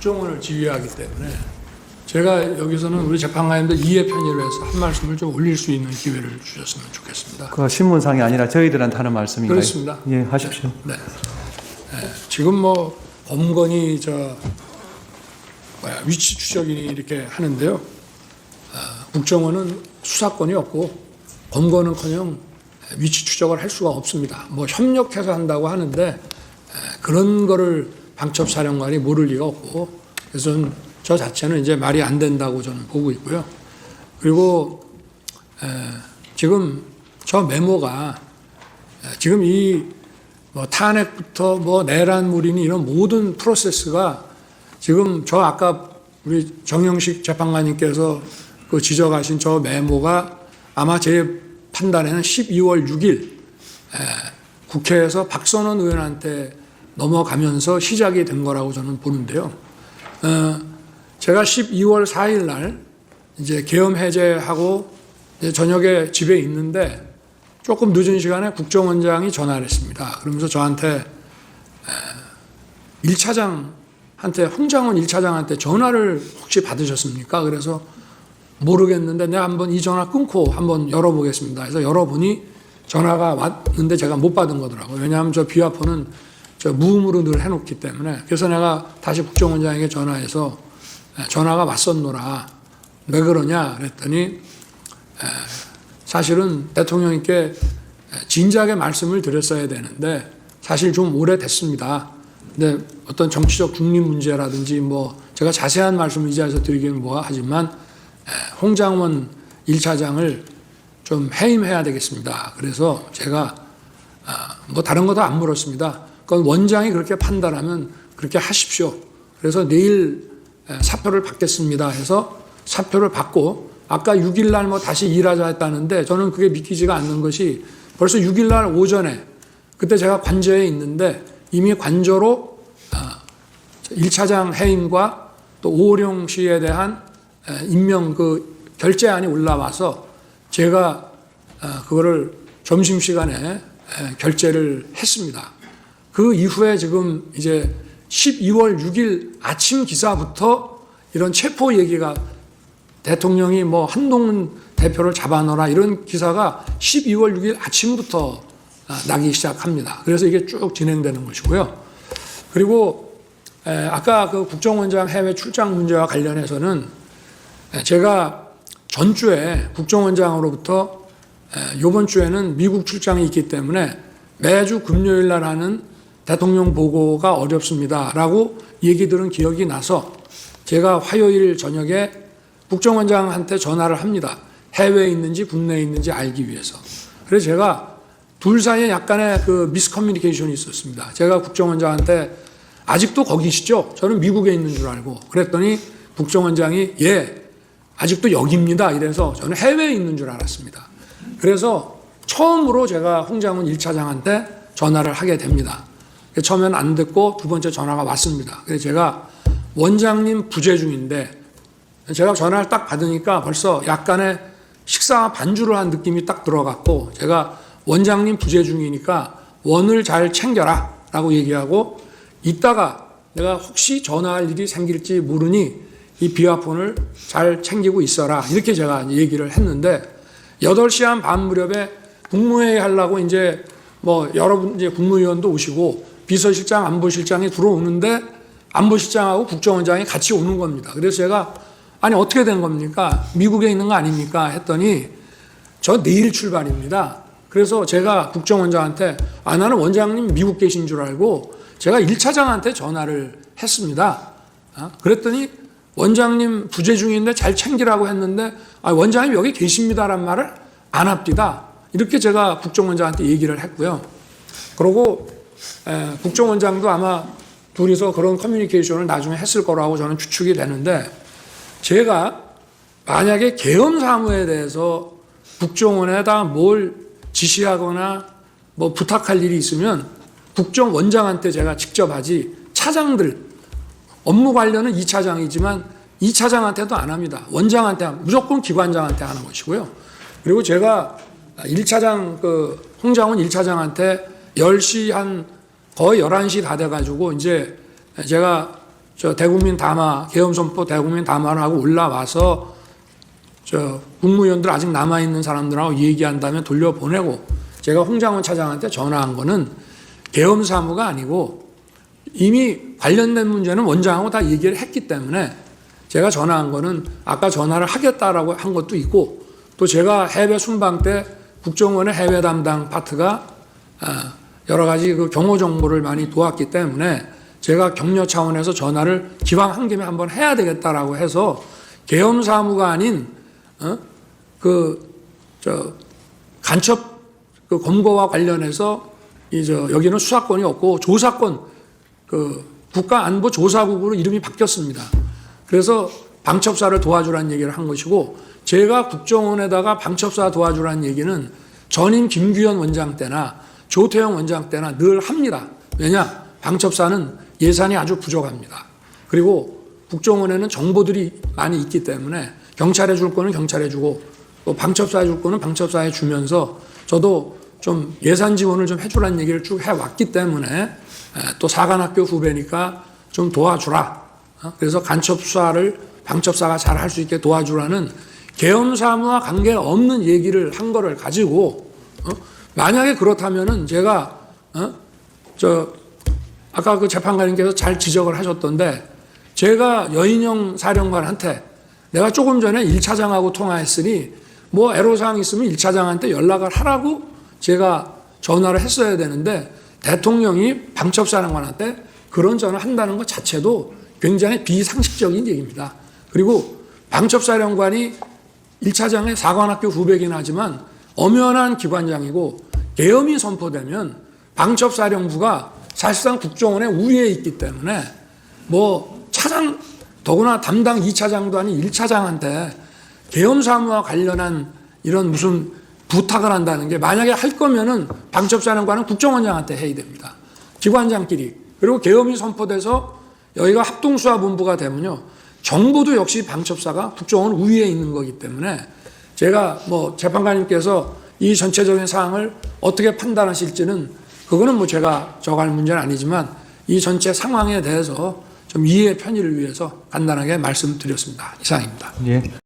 국정원을 지휘하기 때문에 제가 여기서는 우리 재판관님들 이해 편의를 해서 한 말씀을 좀 올릴 수 있는 기회를 주셨으면 좋겠습니다. 그 신문상이 아니라 저희들한테 하는 말씀인가요? 그렇습니다. 예, 하십시오. 네. 지금 뭐 범건이 위치 추적인이 이렇게 하는데요. 국정원은 수사권이 없고 범건은커녕 위치 추적을 할 수가 없습니다. 뭐 협력해서 한다고 하는데 그런 거를 방첩사령관이 모를 리가 없고, 그래서 저 자체는 이제 말이 안 된다고 저는 보고 있고요. 그리고 지금 저 메모가 지금 이 뭐 탄핵부터 뭐 내란물이니 이런 모든 프로세스가 지금 저 아까 우리 정영식 재판관님께서 그 지적하신 저 메모가 아마 제 판단에는 12월 6일 국회에서 박선원 의원한테 넘어가면서 시작이 된 거라고 저는 보는데요. 제가 12월 4일 날 이제 계엄 해제하고 이제 저녁에 집에 있는데 조금 늦은 시간에 국정원장이 전화를 했습니다. 그러면서 저한테 1차장한테, 홍장원 1차장한테 전화를 혹시 받으셨습니까? 그래서 모르겠는데 내가 한번 이 전화 끊고 한번 열어보겠습니다. 그래서 열어보니 전화가 왔는데 제가 못 받은 거더라고요. 왜냐하면 저 비화포는 저 무음으로 늘 해놓기 때문에. 그래서 내가 다시 국정원장에게 전화해서 전화가 왔었노라. 왜 그러냐 그랬더니 사실은 대통령님께 진작에 말씀을 드렸어야 되는데 사실 좀 오래됐습니다. 근데 어떤 정치적 중립 문제라든지 뭐 제가 자세한 말씀을 이 자리에서 드리기는 뭐가 하지만 홍장원 1차장을 좀 해임해야 되겠습니다. 그래서 제가 뭐 다른 것도 안 물었습니다. 그건 원장이 그렇게 판단하면 그렇게 하십시오. 그래서 내일 사표를 받겠습니다 해서 사표를 받고 아까 6일 날 뭐 다시 일하자 했다는데 저는 그게 믿기지가 않는 것이 벌써 6일 날 오전에 그때 제가 관저에 있는데 이미 관저로 1차장 해임과 또 오호령 씨에 대한 임명 그 결재안이 올라와서 제가 그거를 점심시간에 결재를 했습니다. 그 이후에 지금 이제 12월 6일 아침 기사부터 이런 체포 얘기가 대통령이 뭐 한동훈 대표를 잡아넣어라 이런 기사가 12월 6일 아침부터 나기 시작합니다. 그래서 이게 쭉 진행되는 것이고요. 그리고 아까 그 국정원장 해외 출장 문제와 관련해서는 제가 전주에 국정원장으로부터 이번 주에는 미국 출장이 있기 때문에 매주 금요일 날 하는 대통령 보고가 어렵습니다라고 얘기 들은 기억이 나서 제가 화요일 저녁에 국정원장한테 전화를 합니다. 해외에 있는지 국내에 있는지 알기 위해서. 그래서 제가 둘 사이에 약간의 그 미스커뮤니케이션이 있었습니다. 제가 국정원장한테 아직도 거기시죠? 저는 미국에 있는 줄 알고. 그랬더니 국정원장이 예, 아직도 여기입니다. 이래서 저는 해외에 있는 줄 알았습니다. 그래서 처음으로 제가 홍장훈 1차장한테 전화를 하게 됩니다. 처음엔 안 듣고 두 번째 전화가 왔습니다. 그래서 제가 원장님 부재 중인데 제가 전화를 딱 받으니까 벌써 약간의 식사 반주를 한 느낌이 딱 들어갔고 제가 원장님 부재 중이니까 원을 잘 챙겨라 라고 얘기하고 이따가 내가 혹시 전화할 일이 생길지 모르니 이 비화폰을 잘 챙기고 있어라 이렇게 제가 얘기를 했는데 8시 한 반 무렵에 국무회의 하려고 이제 뭐 여러분 이제 국무위원도 오시고 비서실장 안보실장이 들어오는데 안보실장하고 국정원장이 같이 오는 겁니다. 그래서 제가 아니 어떻게 된 겁니까? 미국에 있는 거 아닙니까? 했더니 저 내일 출발입니다. 그래서 제가 국정원장한테 나는 원장님 미국 계신 줄 알고 제가 1차장한테 전화를 했습니다. 그랬더니 원장님 부재 중인데 잘 챙기라고 했는데 원장님 여기 계십니다란 말을 안 합니다. 이렇게 제가 국정원장한테 얘기를 했고요. 그리고 국정원장도 아마 둘이서 그런 커뮤니케이션을 나중에 했을 거라고 저는 추측이 되는데 제가 만약에 계엄 사무에 대해서 국정원에다 뭘 지시하거나 뭐 부탁할 일이 있으면 국정원장한테 제가 직접 하지 차장들 업무 관련은 2차장이지만 2차장한테도 안 합니다. 원장한테 무조건 기관장한테 하는 것이고요. 그리고 제가 1차장 그 홍장훈 1차장한테 10시 한 거의 11시 다 돼가지고 이제 제가 저 대국민 담화, 계엄선포 대국민 담화를 하고 올라와서 저 국무위원들 아직 남아있는 사람들하고 얘기한 다음에 돌려보내고 제가 홍장원 차장한테 전화한 거는 계엄 사무가 아니고 이미 관련된 문제는 원장하고 다 얘기를 했기 때문에 제가 전화한 거는 아까 전화를 하겠다라고 한 것도 있고 또 제가 해외 순방 때 국정원의 해외 담당 파트가 여러 가지 그 경호 정보를 많이 도왔기 때문에 제가 격려 차원에서 전화를 기왕 한 김에 한번 해야 되겠다라고 해서 계엄 사무가 아닌 간첩 그 검거와 관련해서 여기는 수사권이 없고 조사권 국가안보조사국으로 이름이 바뀌었습니다. 그래서 방첩사를 도와주라는 얘기를 한 것이고 제가 국정원에다가 방첩사 도와주라는 얘기는 전임 김규현 원장 때나 조태영 원장 때나 늘 합니다. 왜냐? 방첩사는 예산이 아주 부족합니다. 그리고 국정원에는 정보들이 많이 있기 때문에 경찰에 줄 거는 경찰에 주고 또 방첩사에 줄 거는 방첩사에 주면서 저도 좀 예산 지원을 좀 해주라는 얘기를 쭉 해왔기 때문에 또 사관학교 후배니까 좀 도와주라. 그래서 간첩 수사를 방첩사가 잘 할 수 있게 도와주라는 계엄 사무와 관계없는 얘기를 한 거를 가지고 만약에 그렇다면은 제가 아까 그 재판관님께서 잘 지적을 하셨던데 제가 여인영 사령관한테 내가 조금 전에 1차장하고 통화했으니 뭐 애로사항 있으면 1차장한테 연락을 하라고 제가 전화를 했어야 되는데 대통령이 방첩사령관한테 그런 전화를 한다는 것 자체도 굉장히 비상식적인 얘기입니다. 그리고 방첩사령관이 1차장의 사관학교 후배긴 하지만 엄연한 기관장이고 계엄이 선포되면 방첩사령부가 사실상 국정원의 우위에 있기 때문에 뭐 차장 더구나 담당 2차장도 아닌 1차장한테 계엄 사무와 관련한 이런 무슨 부탁을 한다는 게 만약에 할 거면은 방첩사령관은 국정원장한테 해야 됩니다. 기관장끼리. 그리고 계엄이 선포돼서 여기가 합동수사본부가 되면요. 정보도 역시 방첩사가 국정원 우위에 있는 거기 때문에 제가 뭐 재판관님께서 이 전체적인 사항을 어떻게 판단하실지는 그거는 뭐 제가 정할 문제는 아니지만 이 전체 상황에 대해서 좀 이해의 편의를 위해서 간단하게 말씀드렸습니다. 이상입니다. 예.